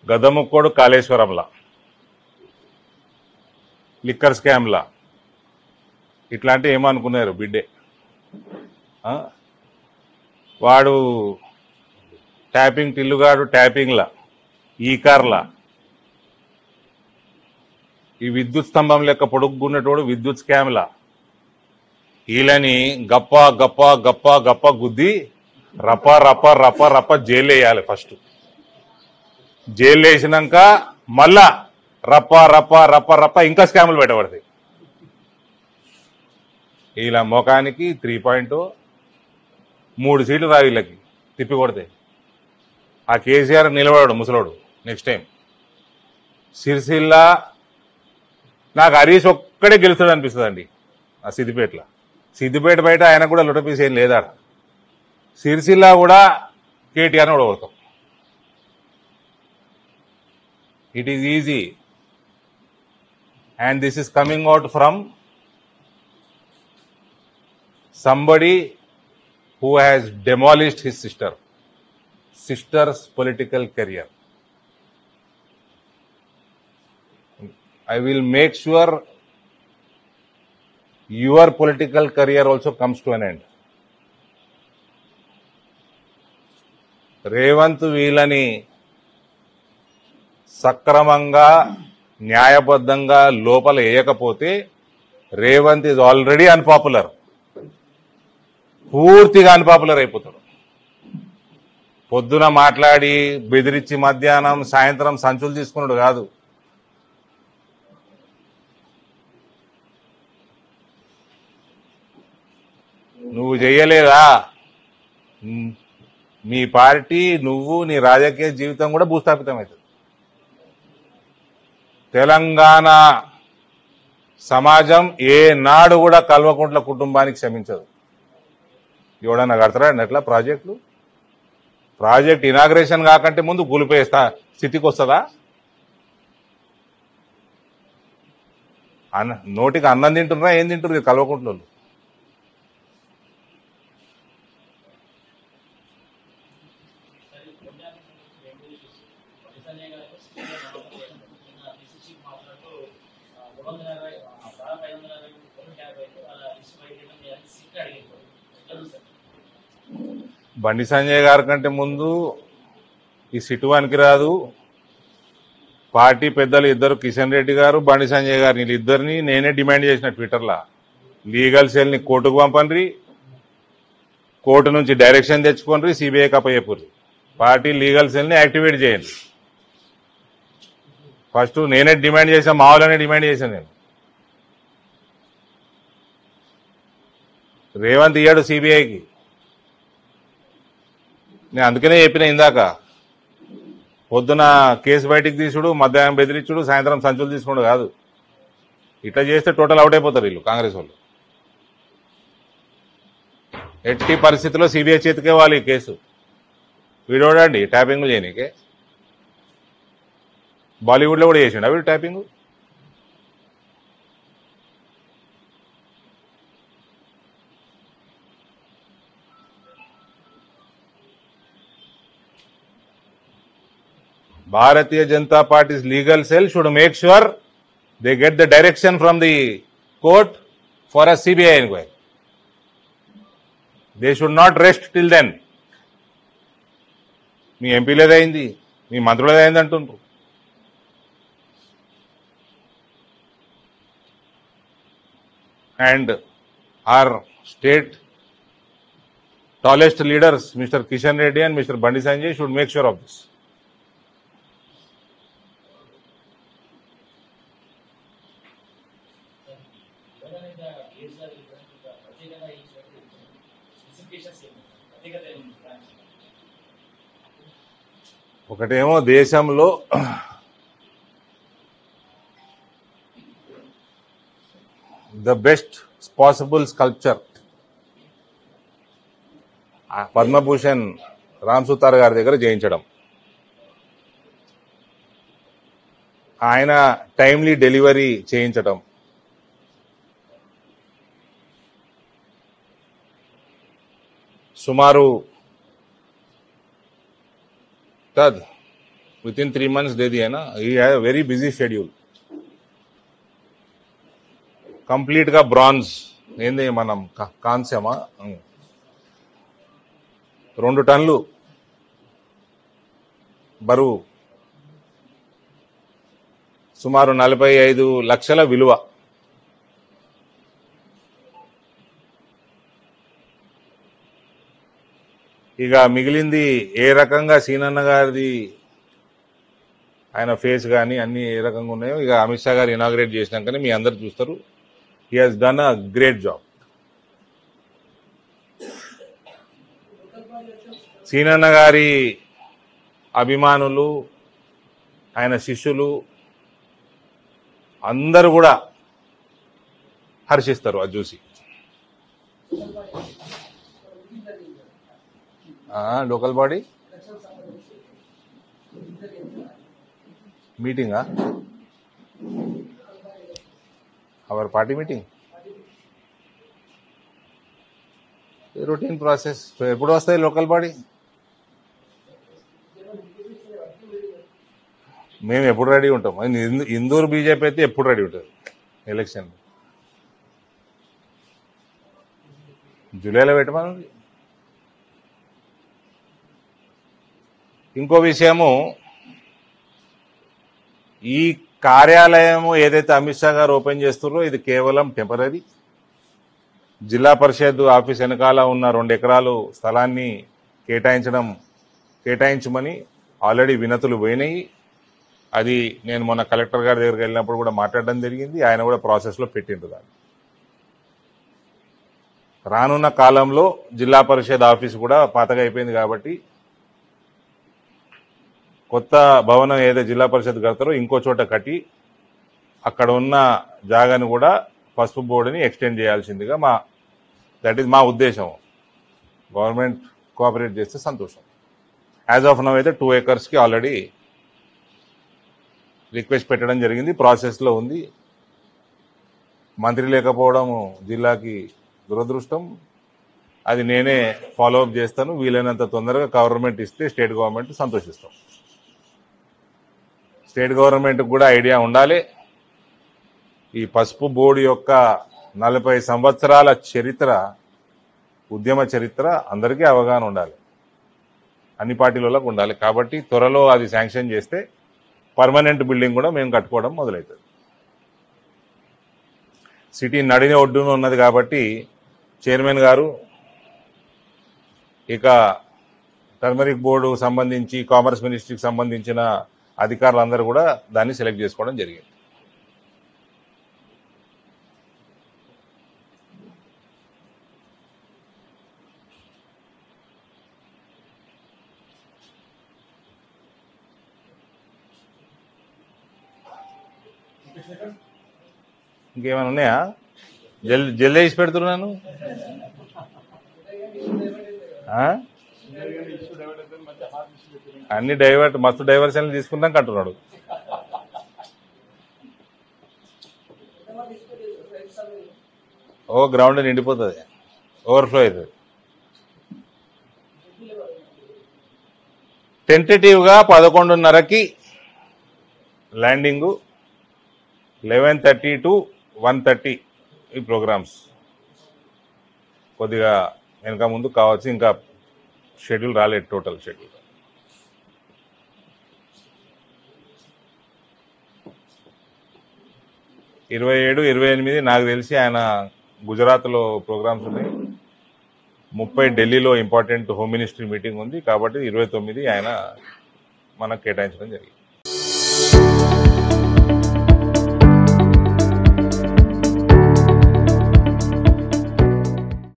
గదముక్కోడు కాళేశ్వరంలా, liquor స్కామ్లా ఇట్లాంటివి ఏమనుకున్నారు బిడ్డే. వాడు ట్యాపింగ్ టిల్లుగాడు ట్యాపింగ్లా, ఈ కార్లా, ఈ విద్యుత్ స్తంభం లెక్క పొడుగున్నటోడు విద్యుత్ స్కామ్లా. వీళ్ళని గప్ప గప్ప గప్ప గప్ప గుద్ది రప్ప రప్ప రప్ప రప్ప జైలు వేయాలి. ఫస్ట్ జైలు వేసినాక మళ్ళా రప్ప రప్ప రప్ప రప్ప ఇంకా స్కాములు పెట్టబడతాయి. ఇలా మొఖానికి 3 సీట్లు రా వీళ్ళకి తిప్పి కొడితే. ఆ కేసీఆర్ నిలబడాడు ముసలోడు నెక్స్ట్ టైం. సిరిసిల్ల నాకు హరీష్ ఒక్కడే గెలుస్తాడు అనిపిస్తుంది అండి. ఆ సిద్దిపేటలో, సిద్దిపేట బయట ఆయన కూడా లొటపీస్ ఏం లేదా. సిరిసిల్ల కూడా కేటీఆర్ని ఓడగొడతాం. It is easy and this is coming out from somebody who has demolished his sister's political career. I will make sure your political career also comes to an end. Revanth వీళ్ళని సక్రమంగా న్యాయబద్ధంగా లోపల వేయకపోతే రేవంత్ ఈజ్ ఆల్రెడీ అన్పాపులర్, పూర్తిగా unpopular అయిపోతాడు. పొద్దున మాట్లాడి బెదిరించి మధ్యాహ్నం సాయంత్రం సంచులు తీసుకున్నాడు కాదు. నువ్వు చెయ్యలేదా, నీ పార్టీ నువ్వు నీ రాజకీయ జీవితం కూడా భూస్థాపితం అవుతుంది. తెలంగాణ సమాజం ఏనాడు కూడా కల్వకుంట్ల కుటుంబానికి క్షమించదు. ఎవడన్నా కడతారా ఎట్లా ప్రాజెక్ట్ ఇనాగ్రేషన్ కాకంటే ముందు కూలిపోయే స్థితికి వస్తుందా? నోటికి అన్నం తింటున్నారా, ఏం తింటున్నారు కల్వకుంట్ల? బండి సంజయ్ గారి కంటే ముందు ఈ సిటువానికి రాదు. పార్టీ పెద్దలు ఇద్దరు, కిషన్ రెడ్డి గారు, బండి సంజయ్ గారు, వీళ్ళిద్దరిని నేనే డిమాండ్ చేసిన ట్విట్టర్లో, లీగల్ సెల్ని కోర్టుకు పంపండి, కోర్టు నుంచి డైరెక్షన్ తెచ్చుకోండి, సిబిఐకి అప్పచెప్పుర్రి, పార్టీ లీగల్ సెల్ని యాక్టివేట్ చేయండి. ఫస్ట్ నేనే డిమాండ్ చేశాను, మామూలుగానే డిమాండ్ చేశాను నేను. రేవంత్ ఇయ్యాడు సిబిఐకి. నేను అందుకనే చెప్పిన ఇందాక, పొద్దున కేసు బయటికి తీసుడు, మధ్యాహ్నం బెదిరించుడు, సాయంత్రం సంచులు తీసుకున్నాడు కాదు. ఇట్లా చేస్తే టోటల్ అవుట్ అయిపోతారు వీళ్ళు కాంగ్రెస్ వాళ్ళు. ఎట్టి పరిస్థితుల్లో సిబిఐ చేతికే వాళ్ళు ఈ కేసు. వీడోడండి ట్యాపింగ్ చేయనీకే. బాలీవుడ్లో కూడా చేసిండు వీడు tapping. Bharatiya Janata Party's legal cell should make sure they get the direction from the court for a CBI inquiry. They should not rest till then. మీ ఎంపీలేదైంది, మీ మంత్రులేదైంది అంటుండ్రు. And our state tallest leaders, Mr. Kishan Reddy and Mr. Bandi Sanjay, should make sure of this. ఒకటేమో దేశంలో the best possible sculpture Padma Bhushan Ram Sutar గారి దగ్గర చేయించడం, ఆయన timely delivery చేయించడం, సుమారు तद विद इन 3 months दे दिया ना. He have very busy schedule. Complete గా బ్రాంజ్ ఏంది మనం కాంస్యమా 2 టన్నులు బరువు, సుమారు 45 లక్షల విలువ. ఇక మిగిలింది ఏ రకంగా సీనన్న గారిది ఆయన ఫేస్ కానీ అన్ని ఏ రకంగా ఉన్నాయో ఇక అమిత్ షా గారు ఇనాగ్రేట్ చేసినాకనే మీ అందరు చూస్తారు. He has done a great job. సీనన్న గారి అభిమానులు, ఆయన శిష్యులు అందరూ కూడా హర్షిస్తారు అది చూసి. లోకల్ బాడీ మీటింగా, our party meeting routine process. ఎప్పుడు వస్తాయి లోకల్ బాడీ? మేము ఎప్పుడు రెడీ ఉంటాం. ఇందూరు బీజేపీ అయితే ఎప్పుడు రెడీ ఉంటుంది. ఎలక్షన్ జూలైలో పెట్టమని. ఇంకో విషయము, ఈ కార్యాలయం ఏదైతే అమిత్ షా గారు ఓపెన్ చేస్తున్నారో ఇది కేవలం టెంపరీ. జిల్లా పరిషత్ ఆఫీస్ వెనకాల ఉన్న 2 ఎకరాలు స్థలాన్ని కేటాయించమని ఆల్రెడీ వినతులు పోయినాయి. అది నేను మొన్న కలెక్టర్ గారి దగ్గరికి వెళ్ళినప్పుడు కూడా మాట్లాడడం జరిగింది. ఆయన కూడా ప్రాసెస్లో పెట్టిండ్రు దాన్ని. రానున్న కాలంలో జిల్లా పరిషత్ ఆఫీస్ కూడా పాతగా అయిపోయింది కాబట్టి కొత్త భవనం ఏదైతే జిల్లా పరిషత్ కడతారో ఇంకో చోట కట్టి అక్కడ ఉన్న జాగాను కూడా పసుపు బోర్డుని ఎక్స్టెండ్ చేయాల్సిందిగా దట్ ఈజ్ మా ఉద్దేశం. గవర్నమెంట్ కోఆపరేట్ చేస్తే సంతోషం. యాజ్ ఆఫ్ నౌ అయితే 2 acresకి ఆల్రెడీ రిక్వెస్ట్ పెట్టడం జరిగింది, ప్రాసెస్లో ఉంది. మంత్రి లేకపోవడం జిల్లాకి దురదృష్టం. అది నేనే ఫాలోఅప్ చేస్తాను. వీలైనంత తొందరగా గవర్నమెంట్ ఇస్తే స్టేట్ గవర్నమెంట్ సంతోషిస్తాం. స్టేట్ గవర్నమెంట్కి కూడా ఐడియా ఉండాలి. ఈ పసుపు బోర్డు యొక్క 40 సంవత్సరాల చరిత్ర, ఉద్యమ చరిత్ర అందరికీ అవగాహన ఉండాలి, అన్ని పార్టీలకు ఉండాలి. కాబట్టి త్వరలో అది శాంక్షన్ చేస్తే పర్మనెంట్ బిల్డింగ్ కూడా మేము కట్టుకోవడం మొదలవుతుంది. సిటీ నడిని ఒడ్డున ఉన్నది కాబట్టి చైర్మన్ గారు ఇక టర్మరిక్ బోర్డు సంబంధించి కామర్స్ మినిస్ట్రీకి సంబంధించిన అధికారులందరూ కూడా దాన్ని సెలెక్ట్ చేసుకోవడం జరిగింది. ఇంకేమైనా ఉన్నాయా? జల్దీ వేసి పెడుతున్నాను. అన్ని డైవర్ట్ మస్తు డైవర్షన్లు తీసుకుందాం అంటున్నాడు. గ్రౌండ్ నిండిపోతుంది, ఓవర్ఫ్లో అవుతుంది. టెంటేటివ్గా 11:30కి ల్యాండింగు, 11:30 to 1:30 ఈ ప్రోగ్రామ్స్. కొద్దిగా వెనక ముందు కావచ్చు, ఇంకా షెడ్యూల్ రాలేదు, టోటల్ షెడ్యూల్. ఇరవై 27, 28 నాకు తెలిసి ఆయన గుజరాత్లో ప్రోగ్రామ్స్ ఉన్నాయి. 30 ఢిల్లీలో ఇంపార్టెంట్ హోమ్ మినిస్ట్రీ మీటింగ్ ఉంది. కాబట్టి 29 ఆయన మనకు కేటాయించడం జరిగింది.